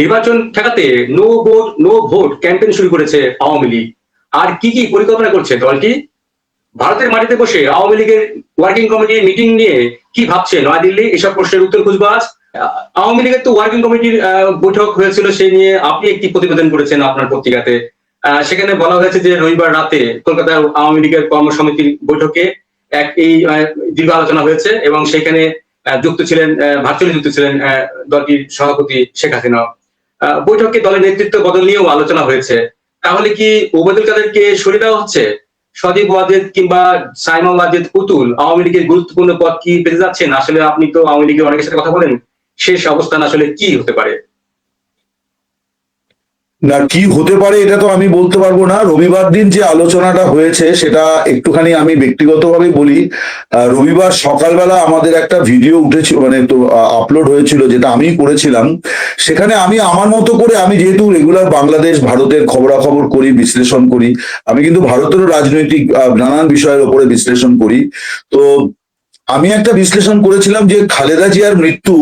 নির্বাচন ঠেকাতে no vote campaign শুরু করেছে আওয়ামী লীগ। আর কি কি পরিকল্পনা করছে দলটি? ভারতের মাটিতে বসে আওয়ামী লীগের ওয়ার্কিং কমিটির মিটিং নিয়ে কি ভাবছে নয়াদিল্লি, এসব প্রশ্নের উত্তর খুঁজবো আজ। আওয়ামী লীগের তো ওয়ার্কিং কমিটির বৈঠক হয়েছিল, সেই নিয়ে আপনি একটি প্রতিবেদন করেছেন আপনার পত্রিকাতে। সেখানে বলা হয়েছে যে রবিবার রাতে কলকাতার আওয়ামী লীগের কর্মসমিতির বৈঠকে এই দীর্ঘ আলোচনা হয়েছে এবং সেখানে যুক্ত ছিলেন, ভার্চুয়ালি যুক্ত ছিলেন দলটির সভাপতি শেখ হাসিনা। বৈঠকে দলের নেতৃত্ব বদল নিয়েও আলোচনা হয়েছে। তাহলে কি ওবায়দুল কাদেরকে সরিয়ে দেওয়া হচ্ছে? সজীব ওয়াজেদ কিংবা সাইমা ওয়াজেদ পুতুল আওয়ামী লীগের গুরুত্বপূর্ণ পদ কি পেতে যাচ্ছেন? আসলে আপনি তো আওয়ামী লীগের অনেকের সাথে কথা বলেন, শেষ অবস্থান আসলে কি হতে পারে? না, কি হতে পারে এটা তো আমি বলতে পারবো না। রবিবার দিন যে আলোচনাটা হয়েছে সেটা একটুখানি আমি ব্যক্তিগতভাবে বলি। রবিবার সকালবেলা আমাদের একটা ভিডিও উঠেছিল, মানে তো আপলোড হয়েছিল, যেটা আমি করেছিলাম। সেখানে আমি আমার মতো করে, আমি যেহেতু রেগুলার বাংলাদেশ ভারতের খবরাখবর করি, বিশ্লেষণ করি, আমি কিন্তু ভারতেরও রাজনৈতিক নানান বিষয়ের উপরে বিশ্লেষণ করি। তো আমি একটা বিশ্লেষণ করেছিলাম যে খালেদা জিয়ার মৃত্যু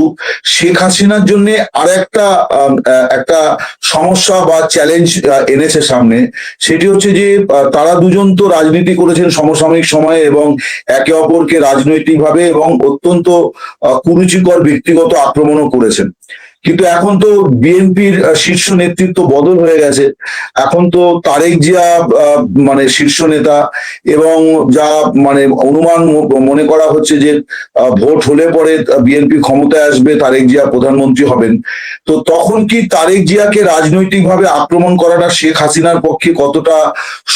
শেখ হাসিনার জন্য আর একটা সমস্যা বা চ্যালেঞ্জ এনেছে সামনে। সেটি হচ্ছে যে তারা দুজন তো রাজনীতি করেছেন সমসাময়িক সময়ে এবং একে অপরকে রাজনৈতিকভাবে এবং অত্যন্ত কুরুচিকর ব্যক্তিগত আক্রমণও করেছেন। কিন্তু এখন তো বিএনপির শীর্ষ নেতৃত্ব বদল হয়ে গেছে। এখন তো তারেক জিয়া মানে শীর্ষ নেতা, এবং যা মানে অনুমান মনে করা হচ্ছে যে ভোট হলে পরে বিএনপি ক্ষমতায় আসবে, তারেক জিয়া প্রধানমন্ত্রী হবেন। তো তখন কি তারেক জিয়াকে রাজনৈতিকভাবে আক্রমণ করাটা শেখ হাসিনার পক্ষে কতটা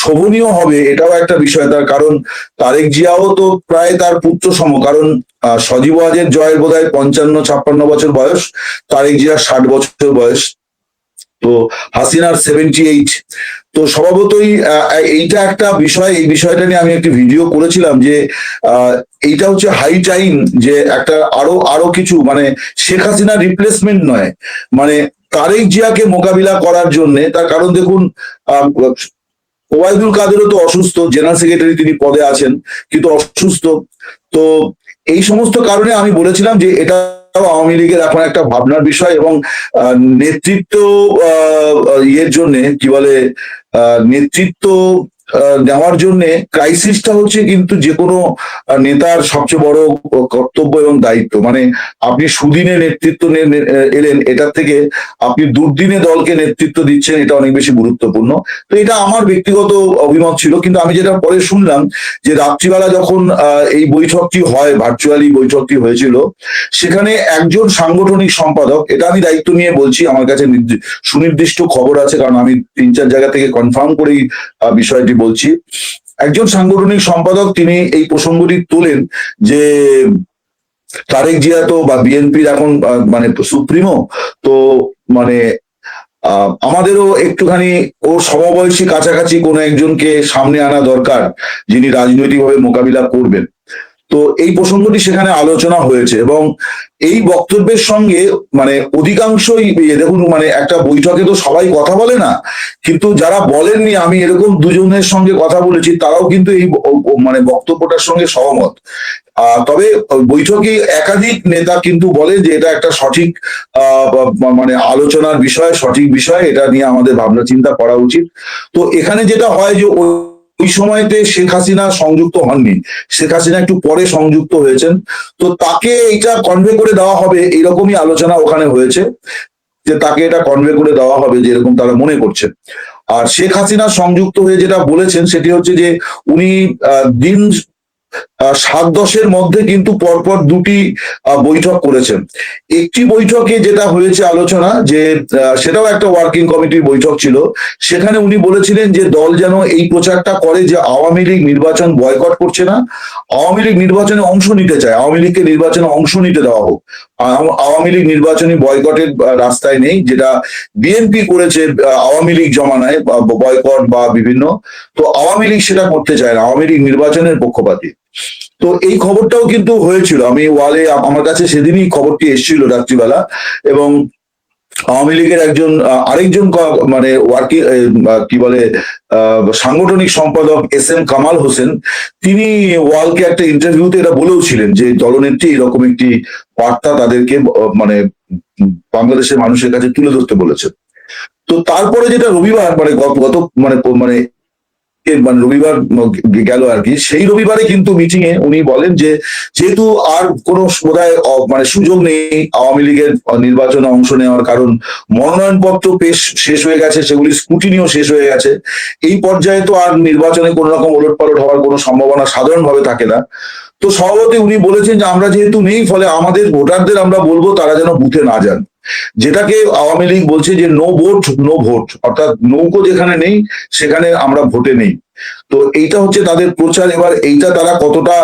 শোভনীয় হবে, এটাও একটা বিষয়। তার কারণ তারেক জিয়াও তো প্রায় তার পুত্র সম, কারণ সজীব ওয়াজেদ জয়ের বোধহয় 55-56 বছর বয়স, তারেক জিয়ার 60 বছর বয়স, তো হাসিনার 78। তো স্বভাবতই এইটা একটা বিষয়। এই বিষয়টা নিয়ে আমি একটি ভিডিও করেছিলাম যে এইটা হচ্ছে হাই টাইম যে একটা আরো কিছু, মানে শেখ হাসিনা রিপ্লেসমেন্ট নয়, মানে তারেক জিয়াকে মোকাবিলা করার জন্য। তার কারণ দেখুন, ওবায়দুল কাদেরও তো অসুস্থ, জেনারেল সেক্রেটারি তিনি পদে আছেন কিন্তু অসুস্থ। তো এই সমস্ত কারণে আমি বলেছিলাম যে এটা আওয়ামী লীগের এখন একটা ভাবনার বিষয়, এবং নেতৃত্ব ইয়ের জন্য কি বলে, নেতৃত্ব নেওয়ার জন্য ক্রাইসিসটা হচ্ছে কিন্তু যে কোনো নেতার সবচেয়ে বড় কর্তব্য এবং দায়িত্ব। মানে আপনি সুদিনে নেতৃত্ব এলেন, এটার থেকে আপনি দুর্দিনে দলকে নেতৃত্ব দিচ্ছেন, এটা অনেক বেশি গুরুত্বপূর্ণ। তো এটা আমার ব্যক্তিগত অভিমত ছিল। কিন্তু আমি যেটা পরে শুনলাম যে রাত্রিবেলা যখন এই বৈঠকটি হয়, ভার্চুয়ালি বৈঠকটি হয়েছিল, সেখানে একজন সাংগঠনিক সম্পাদক, এটা আমি দায়িত্ব নিয়ে বলছি, আমার কাছে সুনির্দিষ্ট খবর আছে, কারণ আমি 3-4 জায়গা থেকে কনফার্ম করেই বিষয়টি বলছি। একজন সাংগঠনিক সম্পাদক তিনি এই প্রসঙ্গটি তোলেন যে তারেক জিয়া তো বা বিএনপির এখন মানে সুপ্রিমো, তো মানে আমাদেরও একটুখানি ওর সমবয়সী কাছাকাছি কোনো একজনকে সামনে আনা দরকার, যিনি রাজনৈতিকভাবে মোকাবিলা করবেন। তো এই প্রসঙ্গটি সেখানে আলোচনা হয়েছে, এবং এই বক্তব্যের সঙ্গে মানে অধিকাংশই, দেখুন মানে একটা বৈঠকে তো সবাই কথা বলে না, কিন্তু যারা বলেননি, আমি এরকম দুজনের সঙ্গে কথা বলেছি, তারাও কিন্তু এই মানে বক্তব্যটার সঙ্গে সহমত। তবে বৈঠকে একাধিক নেতা কিন্তু বলে যে এটা একটা সঠিক মানে আলোচনার বিষয়, সঠিক বিষয়, এটা নিয়ে আমাদের ভাবনা চিন্তা করা উচিত। তো এখানে যেটা হয় যে ওই সময়তে শেখ হাসিনা সংযুক্ত হননি, শেখ হাসিনা একটু পরে সংযুক্ত হয়েছেন। তো তাকে এটা কনভে করে দেওয়া হবে, এইরকমই আলোচনা ওখানে হয়েছে, যে তাকে এটা কনভে করে দেওয়া হবে যেরকম তারা মনে করছেন। আর শেখ হাসিনা সংযুক্ত হয়ে যেটা বলেছেন সেটি হচ্ছে যে উনি দিন 7-10-এর মধ্যে কিন্তু পরপর দুটি বৈঠক করেছেন। একটি বৈঠকে যেটা হয়েছে আলোচনা, যে সেটাও একটা ওয়ার্কিং কমিটির বৈঠক ছিল, সেখানে উনি বলেছিলেন যে দল যেন এই প্রচারটা করে যে আওয়ামী লীগ নির্বাচন বয়কট করছে না, আওয়ামী লীগ নির্বাচনে অংশ নিতে চায়, আওয়ামী লীগকে নির্বাচনে অংশ নিতে দেওয়া হোক। আওয়ামী লীগ নির্বাচনী বয়কটের রাস্তায় নেই, যেটা বিএনপি করেছে আওয়ামী লীগ জমানায় বয়কট বা বিভিন্ন। তো আওয়ামী লীগ সেটা করতে চায় না, আওয়ামী লীগ নির্বাচনের পক্ষপাতী। তো এই খবরটাও কিন্তু হয়েছিল, আমি ওয়ালে, আমার কাছে সেদিনই খবরটি এসেছিল রাত্রিবেলা, এবং আওয়ামী লীগের আরেকজন মানে ওয়ার্কিং কি বলে সাংগঠনিক সম্পাদক SM কামাল হোসেন, তিনি ওয়ালকে একটা ইন্টারভিউতে এটা বলেও ছিলেন যে দলনেত্রী এরকম একটি বার্তা তাদেরকে মানে বাংলাদেশের মানুষের কাছে তুলে ধরতে বলেছেন। তো তারপরে যেটা রবিবার মানে গত মানে মানে মানে রবিবার গেল আর কি, সেই রবিবারে কিন্তু মিটিং এ উনি বলেন যে যেহেতু আর কোনো বোধহয় মানে সুযোগ নেই আওয়ামী লীগের নির্বাচনে অংশ নেওয়ার, কারণ মনোনয়নপত্র পেশ শেষ হয়ে গেছে, সেগুলি স্ক্রুটিনিও শেষ হয়ে গেছে, এই পর্যায়ে তো আর নির্বাচনে কোনো রকম ওলটপালট হওয়ার কোনো সম্ভাবনা সাধারণভাবে থাকে না। তো সভাপতি উনি বলেছেন যে আমরা যেহেতু নেই, ফলে আমাদের ভোটারদের আমরা বলবো তারা যেন বুথে না যান, যেটাকে আওয়ামী লীগ বলছে যে নো ভোট নো ভোট, অর্থাৎ নৌকো যেখানে নেই সেখানে আমরা ভোটে নেই। তো এইটা হচ্ছে তাদের প্রচার। এবার এইটা তারা কতটা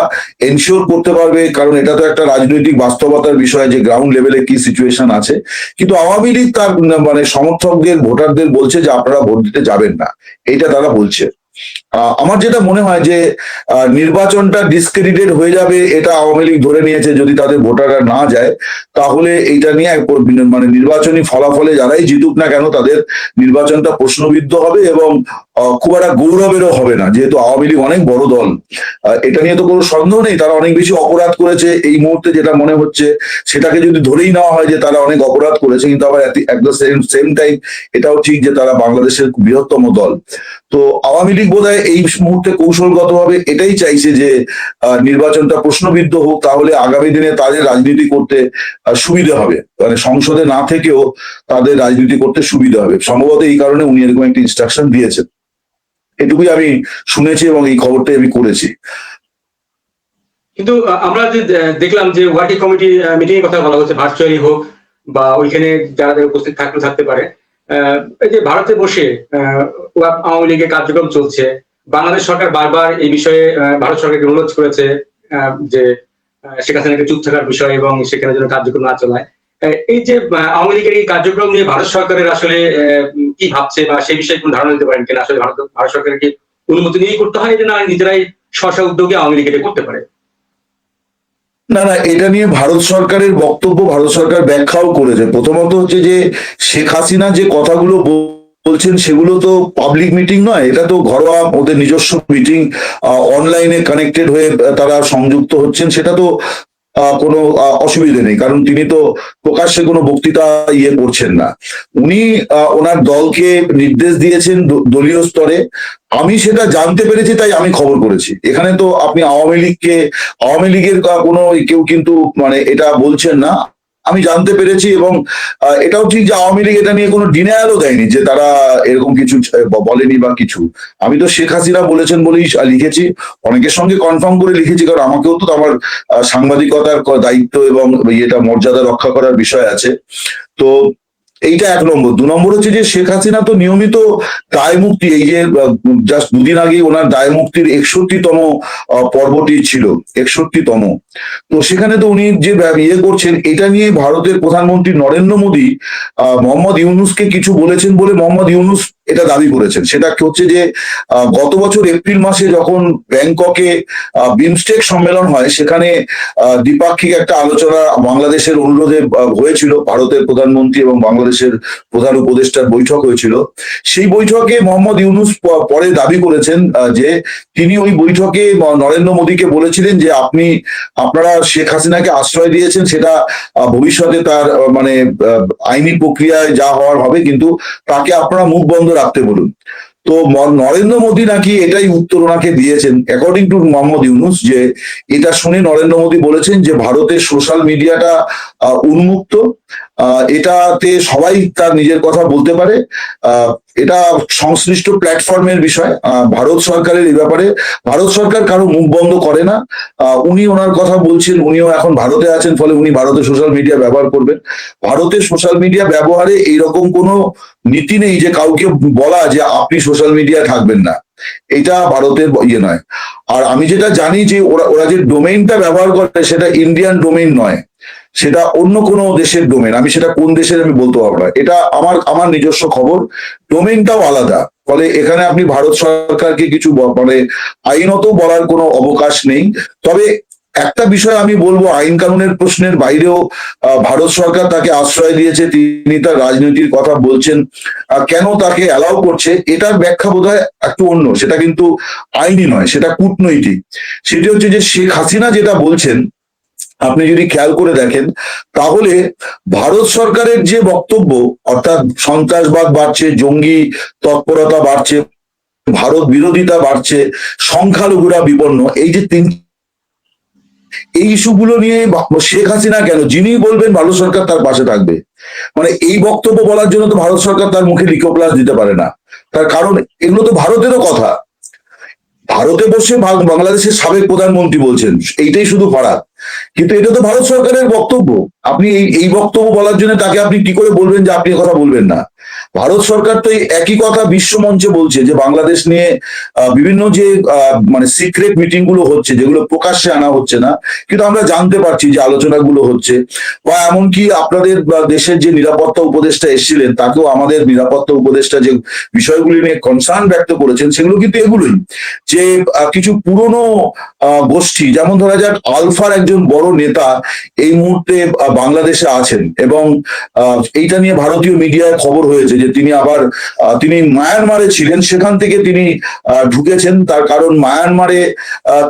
এনশিওর করতে পারবে, কারণ এটা তো একটা রাজনৈতিক বাস্তবতার বিষয় যে গ্রাউন্ড লেভেলে কি সিচুয়েশন আছে। কিন্তু আওয়ামী লীগ তার মানে সমর্থকদের ভোটারদের বলছে যে আপনারা ভোট দিতে যাবেন না, এইটা তারা বলছে। আমার যেটা মনে হয় যে নির্বাচনটা ডিসক্রেডিটেড হয়ে যাবে এটা আওয়ামী লীগ ধরে নিয়েছে, যদি তাদের ভোটাররা না যায় তাহলে এইটা নিয়ে মানে নির্বাচনী ফলাফলে যারাই জিতুক না কেন তাদের নির্বাচনটা প্রশ্নবিদ্ধ হবে এবং খুব একটা গৌরবেরও হবে না, যেহেতু আওয়ামী লীগ অনেক বড় দল। এটা নিয়ে তো কোনো সন্দেহ নেই, তারা অনেক বেশি অপরাধ করেছে এই মুহূর্তে যেটা মনে হচ্ছে, সেটাকে যদি ধরেই নেওয়া হয় যে তারা অনেক অপরাধ করেছে, কিন্তু আবার এট দ্য সেম টাইম এটাও ঠিক যে তারা বাংলাদেশের বৃহত্তম দল। তো আওয়ামী লীগ বোধহয় এই মুহূর্তে কৌশলগতভাবে এটাই চাইছে যে নির্বাচনটা প্রশ্নবিদ্ধ হোক, তাহলে আগামী দিনে তাদের রাজনীতি করতে সুবিধা হবে, মানে সংসদে না থেকেও তাদের রাজনীতি করতে সুবিধা হবে। সম্ভবত এই কারণে উনি এরকম একটা ইনস্ট্রাকশন দিয়েছেন, এটুকুই আমি শুনেছি এবং এই খবরটাই আমি করেছি। কিন্তু আমরা যে দেখলাম যে ওয়ার্কিং কমিটি মিটিং এর কথা বলা হচ্ছে, ভার্চুয়ালি হোক বা ওইখানে যারা উপস্থিত থাকতে পারে। এই যে ভারতে বসে আওয়ামী লীগের কার্যক্রম চলছে, বাংলাদেশ সরকার বারবার এই বিষয়ে ভারত সরকারকে অনুরোধ করেছে যে শেখ হাসিনাকে চুপ থাকার বিষয় এবং সেখানে যেন কার্যক্রম না চালায়। এই যে আওয়ামী লীগের এই কার্যক্রম নিয়ে ভারত সরকারের আসলে কি ভাবছে বা সেই বিষয়ে কোন ধারণা দিতে পারেন কিনা? আসলে ভারত সরকারের কি অনুমতি নিয়েই করতে হয়, যে না নিজেরাই স্ব উদ্যোগে আওয়ামী লীগ এটা করতে পারে? না না, এটা নিয়ে ভারত সরকারের বক্তব্য ভারত সরকার ব্যাখ্যাও করেছে। প্রথমত হচ্ছে যে শেখ হাসিনা যে কথাগুলো বলছেন সেগুলো তো পাবলিক মিটিং নয়, এটা তো ঘরোয়া ওদের নিজস্ব মিটিং, অনলাইনে কানেক্টেড হয়ে তারা সংযুক্ত হচ্ছেন, সেটা তো কোনো অসুবিধে নেই, কারণ তিনি তো প্রকাশ্যে কোনো বক্তৃতা করছেন না। উনি ওনার দলকে নির্দেশ দিয়েছেন দলীয় স্তরে, আমি সেটা জানতে পেরেছি তাই আমি খবর করেছি। এখানে তো আপনি আওয়ামী লীগের কোনো কেউ কিন্তু মানে এটা বলছেন না, আমি জানতে পেরেছি। এবং এটাও ঠিক যে আওয়ামী লীগ এটা নিয়ে কোনো ডিনায়ালও দেয়নি যে তারা এরকম কিছু বলেনি বা কিছু। আমি তো শেখ হাসিনা বলেছেন বলেই লিখেছি, অনেকের সঙ্গে কনফার্ম করে লিখেছি, কারণ আমাকেও তো আমার সাংবাদিকতার দায়িত্ব এবং এটা মর্যাদা রক্ষা করার বিষয় আছে। তো এইটা এক নম্বর। দু নম্বর হচ্ছে যে শেখ হাসিনা তো নিয়মিত দায় মুক্তি, এই যে জাস্ট দুদিন আগে ওনার দায় মুক্তির 61তম পর্বটি ছিল, 61তম। তো সেখানে তো উনি যে করছেন, এটা নিয়ে ভারতের প্রধানমন্ত্রী নরেন্দ্র মোদী মোহাম্মদ ইউনুসকে কিছু বলেছেন বলে মোহাম্মদ ইউনুস এটা দাবি করেছেন। সেটা হচ্ছে যে গত বছর এপ্রিল মাসে যখন ব্যাংককে বিমস্টেক সম্মেলন হয়, সেখানে দ্বিপাক্ষিক একটা আলোচনা বাংলাদেশের অনুরোধে হয়েছিল, ভারতের প্রধানমন্ত্রী এবং বাংলাদেশের প্রধান উপদেষ্টার বৈঠক হয়েছিল। সেই বৈঠকে মোহাম্মদ ইউনুস পরে দাবি করেছেন যে তিনি ওই বৈঠকে নরেন্দ্র মোদীকে বলেছিলেন যে আপনারা শেখ হাসিনাকে আশ্রয় দিয়েছেন, সেটা ভবিষ্যতে তার মানে আইনি প্রক্রিয়ায় যা হওয়ার হবে, কিন্তু তাকে আপনারা মুখ বন্ধ রাখতে বলুন। তো নরেন্দ্র মোদী নাকি এটাই উত্তর ওনাকে দিয়েছেন অ্যাকর্ডিং টু মোহাম্মদ ইউনুস, যে এটা শুনে নরেন্দ্র মোদী বলেছেন যে ভারতের সোশ্যাল মিডিয়াটা উন্মুক্ত, এটাতে সবাই তার নিজের কথা বলতে পারে, এটা সংশ্লিষ্ট প্ল্যাটফর্মের বিষয়। ভারত সরকারের এই ব্যাপারে ভারত সরকার কারো মুখ বন্ধ করে না। উনি ওনার কথা বলছেন, উনিও এখন ভারতে আছেন, ফলে উনি ভারতের সোশ্যাল মিডিয়া ব্যবহার করবেন। ভারতের সোশ্যাল মিডিয়া ব্যবহারে এইরকম কোনো নীতি নেই যে কাউকে বলা যে আপনি সোশ্যাল মিডিয়া থাকবেন না, এটা ভারতের নয়। আর আমি যেটা জানি যে ওরা যে ডোমেইনটা ব্যবহার করে সেটা ইন্ডিয়ান ডোমেইন নয়, সেটা অন্য কোনো দেশের ডোমেইন। আমি সেটা কোন দেশের আমি বলতে পারবো না, এটা আমার নিজস্ব খবর, ডোমেইনটাও আলাদা। ফলে এখানে আপনি ভারত সরকারকে কিছু মানে আইনত বলার কোনো অবকাশ নেই। তবে একটা বিষয় আমি বলবো, আইন কানুনের প্রশ্নের বাইরেও ভারত সরকার তাকে আশ্রয় দিয়েছে, তিনি তার রাজনীতির কথা বলছেন, কেন তাকে অ্যালাউ করছে এটার ব্যাখ্যা বোধহয় একটু অন্য, সেটা কিন্তু আইনি নয়, সেটা কূটনৈতিক। সেটি হচ্ছে যে শেখ হাসিনা যেটা বলছেন আপনি যদি খেয়াল করে দেখেন তাহলে ভারত সরকারের যে বক্তব্য, অর্থাৎ সন্ত্রাসবাদ বাড়ছে, জঙ্গি তৎপরতা বাড়ছে, ভারত বিরোধিতা বাড়ছে, সংখ্যালঘুরা বিপন্ন, এই যে এই ইস্যুগুলো নিয়ে শেখ হাসিনা কেন, যিনি বলবেন ভারত সরকার তার পাশে থাকবে, মানে এই বক্তব্য বলার জন্য তো ভারত সরকার তার মুখে লিকোপ্লাস দিতে পারে না। তার কারণ এগুলো তো ভারতেরও কথা, ভারতে বসে বাংলাদেশের সাবেক প্রধানমন্ত্রী বলছেন, এইটাই শুধু ফারাক। কিন্তু এটা তো ভারত সরকারের বক্তব্য, আপনি এই বক্তব্য বলার জন্য তাকে আপনি কি করে বলবেন যে আপনি কথা বলবেন না? ভারত সরকার তো এই একই কথা বিশ্ব মঞ্চে বলছে যে বাংলাদেশ নিয়ে বিভিন্ন যে মানে সিক্রেট মিটিং গুলো হচ্ছে, যেগুলো প্রকাশ্যে আনা হচ্ছে না, কিন্তু আমরা জানতে পারছি যে আলোচনাগুলো হচ্ছে, বা এমনকি আপনাদের দেশের যে নিরাপত্তা উপদেষ্টা এসেছিলেন তাকেও আমাদের নিরাপত্তা উপদেষ্টা যে বিষয়গুলি নিয়ে কনসার্ন ব্যক্ত করেছেন, সেগুলো কিন্তু এগুলোই যে কিছু পুরনো গোষ্ঠী, যেমন ধরা যাক আলফার একজন বড় নেতা এই মুহূর্তে বাংলাদেশে আছেন, এবং এইটা নিয়ে ভারতীয় মিডিয়ায় খবর হয়েছে যে তিনি মায়ানমারে ছিলেন, সেখান থেকে তিনি ঢুকেছেন। তার কারণ মায়ানমারে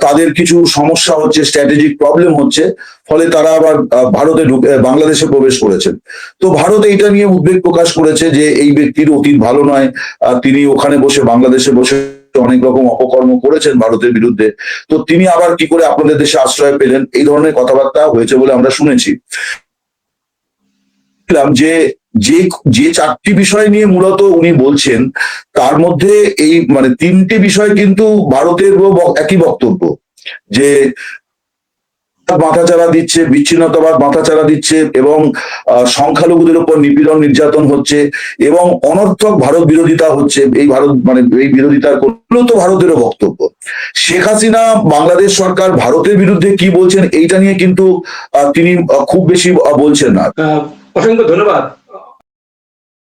তাদের কিছু সমস্যা হচ্ছে, স্ট্র্যাটেজিক প্রবলেম হচ্ছে, ফলে তারা আবার ভারতে বাংলাদেশে প্রবেশ করেছেন। তো ভারত এইটা নিয়ে উদ্বেগ প্রকাশ করেছে যে এই ব্যক্তির অতীত ভালো নয়, তিনি ওখানে বসে বাংলাদেশে বসে অনেক রকম অপকর্ম করেছেন ভারতের বিরুদ্ধে, তো তিনি আবার কি করে আপনাদের দেশে আশ্রয় পেলেন, এই ধরনের কথাবার্তা হয়েছে বলে আমরা শুনেছি। যে যে যে চারটি বিষয় নিয়ে মূলত উনি বলছেন, তার মধ্যে এই মানে তিনটি বিষয় কিন্তু ভারতের একই বক্তব্য, যে মাথাচাড়া দিচ্ছে, বিচ্ছিন্নতাবাদ মাথাচাড়া দিচ্ছে, এবং সংখ্যালঘুদের উপর নিপীড়ন নির্যাতন হচ্ছে, এবং অনর্থক ভারত বিরোধিতা হচ্ছে। এই ভারত মানে এই বিরোধিতার তো ভারতেরও বক্তব্য। শেখ হাসিনা, বাংলাদেশ সরকার ভারতের বিরুদ্ধে কি বলছেন এইটা নিয়ে কিন্তু তিনি খুব বেশি বলছেন না। অসংখ্য ধন্যবাদ